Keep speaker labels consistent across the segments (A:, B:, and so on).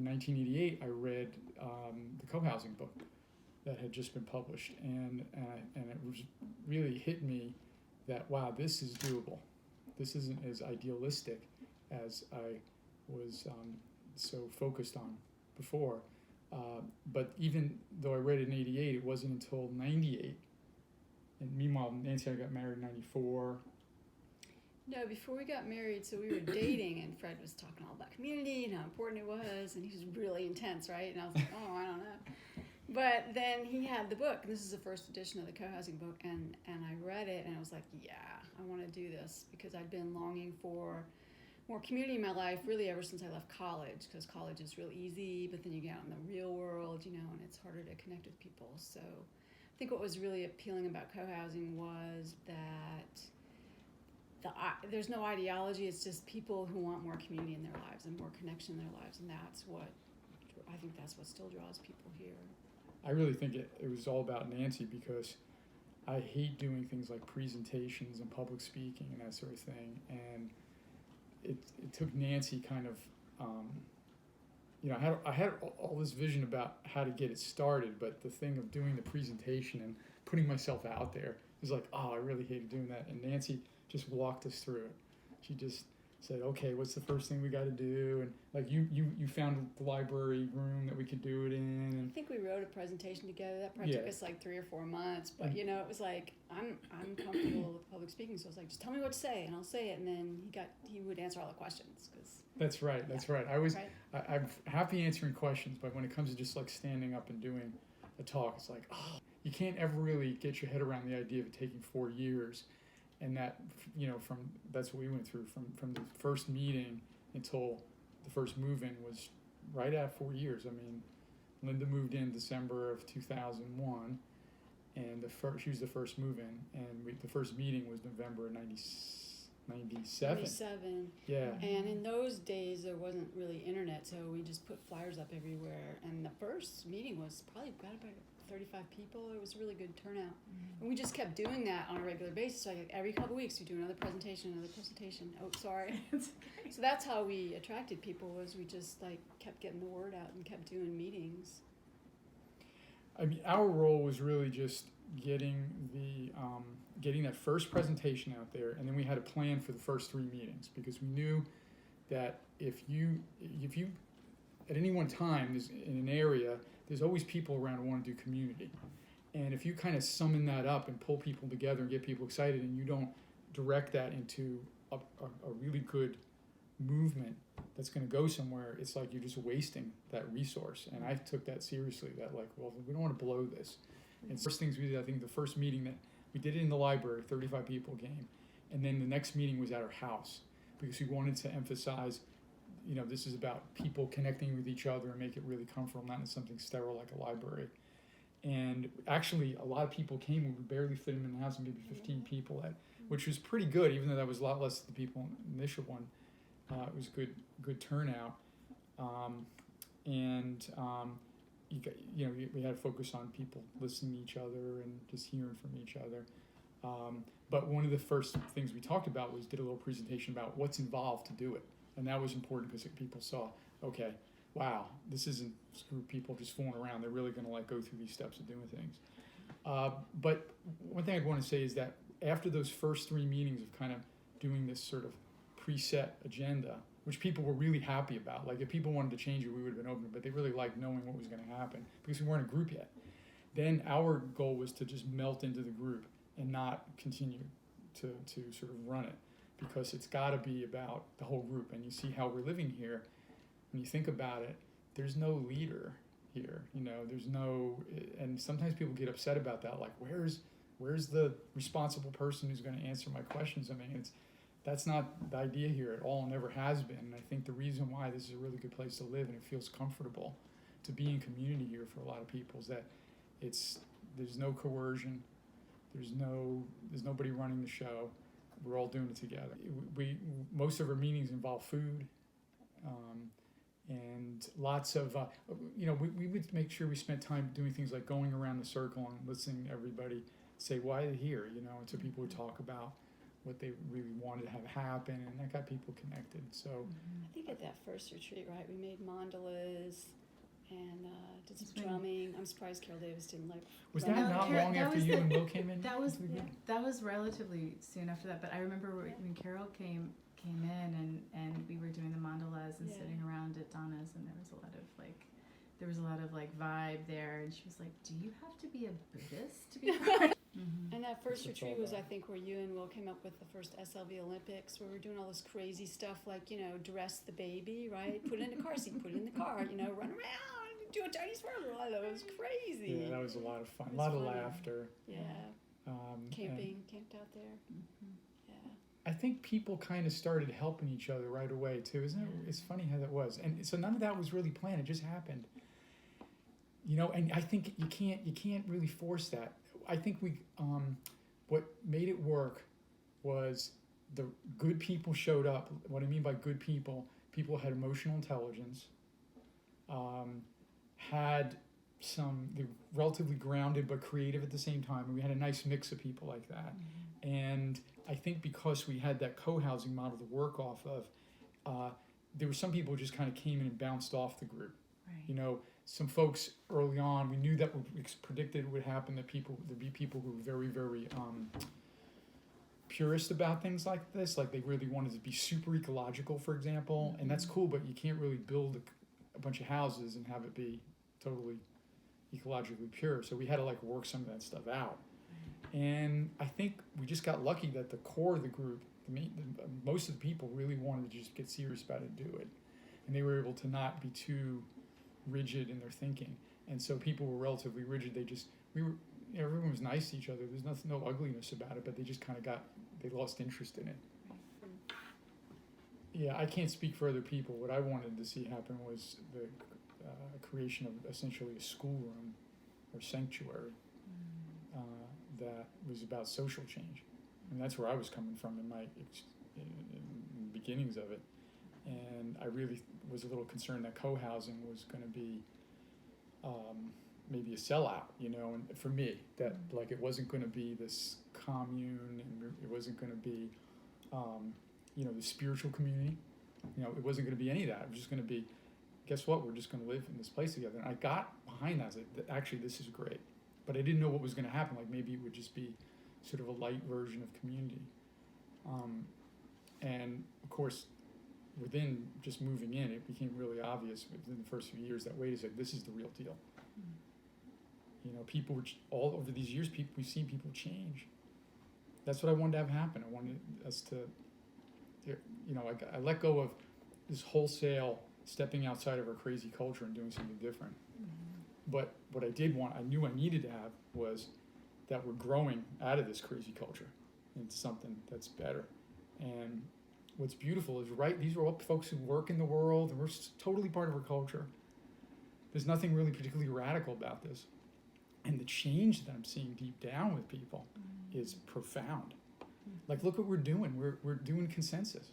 A: in 1988, I read the co-housing book that had just been published, and it was really hit me that, wow, this is doable. This isn't as idealistic as I was so focused on before. But even though I read it in 88, it wasn't until 98. And meanwhile, Nancy and I got married in 94.
B: No, before we got married, so we were dating, and Fred was talking all about community and how important it was, and he was really intense, right? And I was like, oh, I don't know. But then he had the book, and this is the first edition of the co-housing book, and I read it, and I was like, yeah, I want to do this, because I'd been longing for more community in my life, really ever since I left college, because college is real easy, but then you get out in the real world, you know, and it's harder to connect with people. So I think what was really appealing about co-housing was that there's no ideology, it's just people who want more community in their lives and more connection in their lives, and that's what still draws people here.
A: I really think it was all about Nancy, because I hate doing things like presentations and public speaking and that sort of thing, and it took Nancy kind of, I had all this vision about how to get it started, but the thing of doing the presentation and putting myself out there was like, oh, I really hated doing that, and Nancy just walked us through it. She just said, okay, what's the first thing we got to do? And like you found the library room that we could do it in. And
B: I think we wrote a presentation together. That probably took us like 3 or 4 months. But you know, it was like I'm comfortable with public speaking, so I was like, just tell me what to say, and I'll say it. And then he would answer all the questions.
A: That's right. I'm happy answering questions, but when it comes to just like standing up and doing a talk, it's like, oh, you can't ever really get your head around the idea of it taking 4 years. And that, that's what we went through from the first meeting until the first move-in was right at 4 years. I mean, Linda moved in December of 2001, and she was the first move-in, and the first meeting was November of 97.
B: 97.
A: Yeah.
B: And in those days, there wasn't really internet, so we just put flyers up everywhere. And the first meeting was probably got about 35 people. It was a really good turnout. Mm-hmm. And we just kept doing that on a regular basis. So like every couple of weeks, we do another presentation. Oh, sorry. So that's how we attracted people, was we just like kept getting the word out and kept doing meetings.
A: I mean, our role was really just getting that first presentation out there, and then we had a plan for the first 3 meetings, because we knew that if you at any one time in an area, there's always people around who want to do community. And if you kind of summon that up and pull people together and get people excited, and you don't direct that into a really good movement that's going to go somewhere, it's like you're just wasting that resource. And I took that seriously, that like, well, we don't want to blow this. And first things we did, I think the first meeting that we did it in the library, 35 people came. And then the next meeting was at our house, because we wanted to emphasize, this is about people connecting with each other and make it really comfortable, not in something sterile like a library. And actually, a lot of people came. We barely fit them in the house, and maybe 15 people, which was pretty good, even though that was a lot less than the people in the initial one. It was good turnout. We had to focus on people listening to each other and just hearing from each other. But one of the first things we talked about did a little presentation about what's involved to do it. And that was important, because people saw, okay, wow, this isn't screw people just fooling around. They're really going to go through these steps of doing things. But one thing I'd want to say is that after those first 3 meetings of kind of doing this sort of preset agenda, which people were really happy about, like if people wanted to change it, we would have been open, but they really liked knowing what was going to happen, because we weren't a group yet. Then our goal was to just melt into the group and not continue to sort of run it, because it's got to be about the whole group. And you see how we're living here, when you think about it, there's no leader here, there's no, and sometimes people get upset about that, like where's the responsible person who's going to answer my questions? I mean, that's not the idea here at all, never has been. And I think the reason why this is a really good place to live, and it feels comfortable to be in community here for a lot of people, is that there's no coercion, there's nobody running the show. We're all doing it together. Most of our meetings involve food, and lots of, we would make sure we spent time doing things like going around the circle and listening to everybody say why they're here, and so people would talk about what they really wanted to have happen, and that got people connected. So
B: I think at that first retreat, right, we made mandalas I'm surprised Carol Davis didn't like.
A: Was
B: run
A: that
B: out
A: not
B: there.
A: long
C: that
A: after
C: was
A: you
C: the-
A: and Will came in?
C: That was
A: into the group?
C: that was relatively soon after that, but I remember when Carol came in and we were doing the mandalas and
B: Yeah.
C: sitting around at Donna's, and there was a lot of like vibe there, and she was like, "Do you have to be a Buddhist to be part?" Mm-hmm.
B: And that first
A: That's what it's all
B: retreat was, I
A: about.
B: think, where you and Will came up with the first SLV Olympics, where we're doing all this crazy stuff like, dress the baby, right? Put it in a car seat, put it in the car, run around, do a Chinese swirl. I thought it was crazy.
A: Yeah, that was a lot of fun.
B: It
A: A lot
B: was
A: of
B: funny.
A: laughter.
B: Yeah.
A: And
B: Camped out there.
C: Mm-hmm.
B: Yeah.
A: I think people kind of started helping each other right away too, isn't it? It's funny how that was, and so none of that was really planned. It just happened, And I think you can't really force that. I think what made it work was the good people showed up. What I mean by good people had emotional intelligence, had they were relatively grounded but creative at the same time, and we had a nice mix of people like that. And I think because we had that co-housing model to work off of, there were some people who just kind of came in and bounced off the group.
C: Right.
A: Some folks early on, we knew that predicted would happen, that there'd be people who were very, very purist about things like this, like they really wanted to be super ecological, for example, and that's cool, but you can't really build a bunch of houses and have it be totally ecologically pure. So we had to work some of that stuff out. And I think we just got lucky that the core of the group, most of the people really wanted to just get serious about it and do it. And they were able to not be too rigid in their thinking. And so people were relatively rigid. Everyone was nice to each other. There's no ugliness about it, but they just kind of they lost interest in it. Yeah, I can't speak for other people. What I wanted to see happen was the creation of essentially a schoolroom or sanctuary that was about social change. And that's where I was coming from in the beginnings of it. And I really was a little concerned that co-housing was going to be maybe a sellout, and for me, that it wasn't going to be this commune, and it wasn't going to be, the spiritual community. It wasn't going to be any of that. It was just going to be, guess what? We're just going to live in this place together. And I got behind that. I was like, actually, this is great. But I didn't know what was going to happen. Maybe it would just be sort of a light version of community. And of course, within just moving in, it became really obvious within the first few years that, wait a second, this is the real deal. People were all over these years. We've seen people change. That's what I wanted to have happen. I wanted us to, I let go of this wholesale stepping outside of our crazy culture and doing something different. But what I knew I needed to have was that we're growing out of this crazy culture into something that's better. And what's beautiful is, these are all folks who work in the world, and we're totally part of our culture. There's nothing really particularly radical about this. And the change that I'm seeing deep down with people is profound. Look what we're doing. We're doing consensus.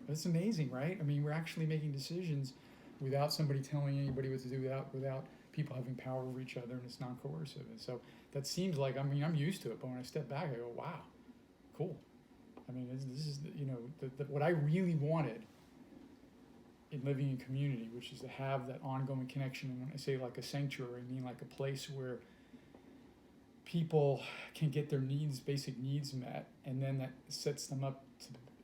A: That's amazing, right? I mean, we're actually making decisions without somebody telling anybody what to do, without people having power over each other, and it's non-coercive. And so that seems I'm used to it, but when I step back, I go, wow, cool. I mean, this is what I really wanted in living in community, which is to have that ongoing connection. And when I say a sanctuary, I mean a place where people can get their basic needs met, and then that sets them up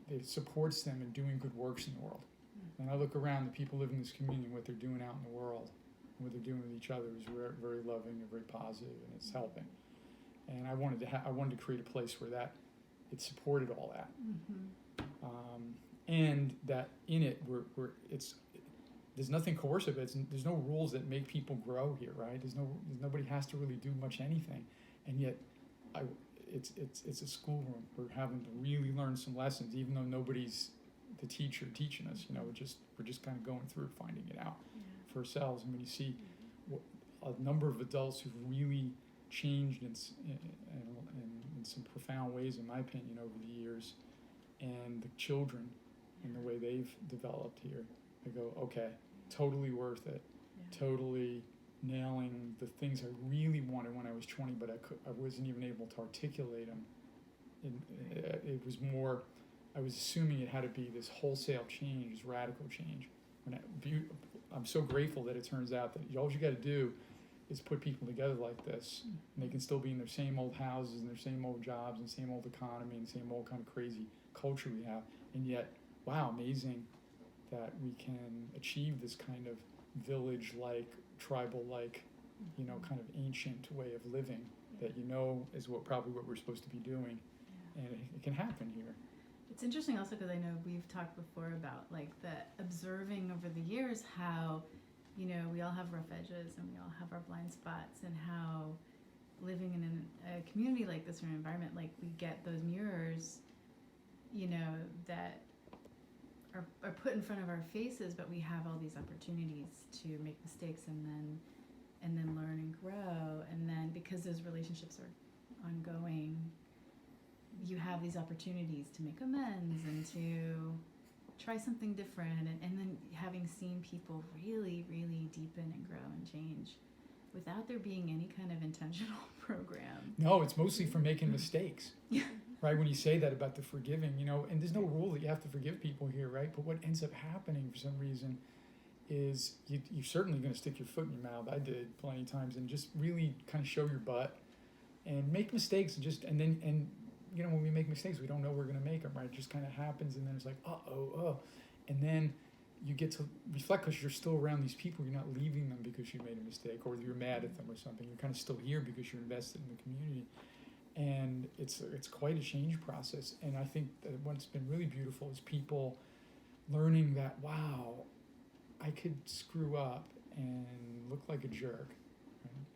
A: it supports them in doing good works in the world. And I look around, the people living in this community, what they're doing out in the world, and what they're doing with each other is very loving and very positive, and it's helping. And I wanted to create a place where it supported all that, and that in it there's nothing coercive. There's no rules that make people grow here, right? Nobody has to really do much anything, and yet it's a schoolroom. We're having to really learn some lessons, even though nobody's the teacher teaching us. We're just kind of going through finding it out for ourselves. And when you see a number of adults who've really changed in some profound ways, in my opinion, over the years, and the children and the way they've developed here, I go, okay, totally worth it. Totally nailing the things I really wanted when I was 20, but I wasn't even able to articulate them. It was more, I was assuming it had to be this wholesale change, this radical change. I'm so grateful that it turns out that all you got to do is put people together like this, and they can still be in their same old houses and their same old jobs and same old economy and same old kind of crazy culture we have, and yet, wow, amazing that we can achieve this kind of village-like, tribal-like, you know, kind of ancient way of living that is probably what we're supposed to be doing, and it can happen here.
C: It's interesting also because I know we've talked before about like the observing over the years how, you know, we all have rough edges and we all have our blind spots, and how living in a community like this or an environment like we get those mirrors, you know, that are put in front of our faces, but we have all these opportunities to make mistakes and then learn and grow, and then because those relationships are ongoing, you have these opportunities to make amends and to try something different, and then having seen people really, really deepen and grow and change without there being any kind of intentional program.
A: No, it's mostly for making mistakes. Right, when you say that about the forgiving, you know, and there's no rule that you have to forgive people here, right? But what ends up happening for some reason is you're certainly going to stick your foot in your mouth. I did plenty of times, and just really kind of show your butt and make mistakes, and then you know, when we make mistakes, we don't know we're going to make them, right? It just kind of happens, and then it's like, and then you get to reflect because you're still around these people. You're not leaving them because you made a mistake or you're mad at them or something. You're kind of still here because you're invested in the community. And it's quite a change process. And I think that what's been really beautiful is people learning that, wow, I could screw up and look like a jerk, right?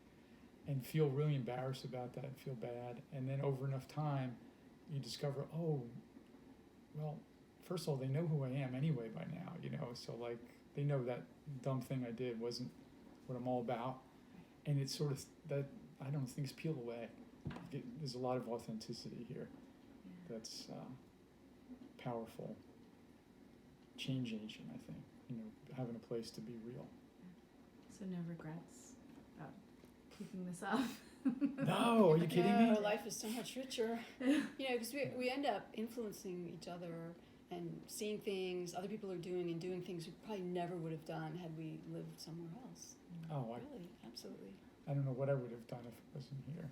A: And feel really embarrassed about that and feel bad. And then over enough time, you discover, oh, well, first of all, they know who I am anyway by now, you know, so like they know that dumb thing I did wasn't what I'm all about. And it's sort of that, I don't know, things peel away. There's a lot of authenticity here that's powerful, change agent, I think, you know, having a place to be real.
C: So no regrets about keeping this off?
A: No, are you kidding me?
B: No, life is so much richer. You know, because we end up influencing each other and seeing things other people are doing and doing things we probably never would have done had we lived somewhere else.
A: Oh,
B: Really, absolutely.
A: I don't know what I would have done if it wasn't here.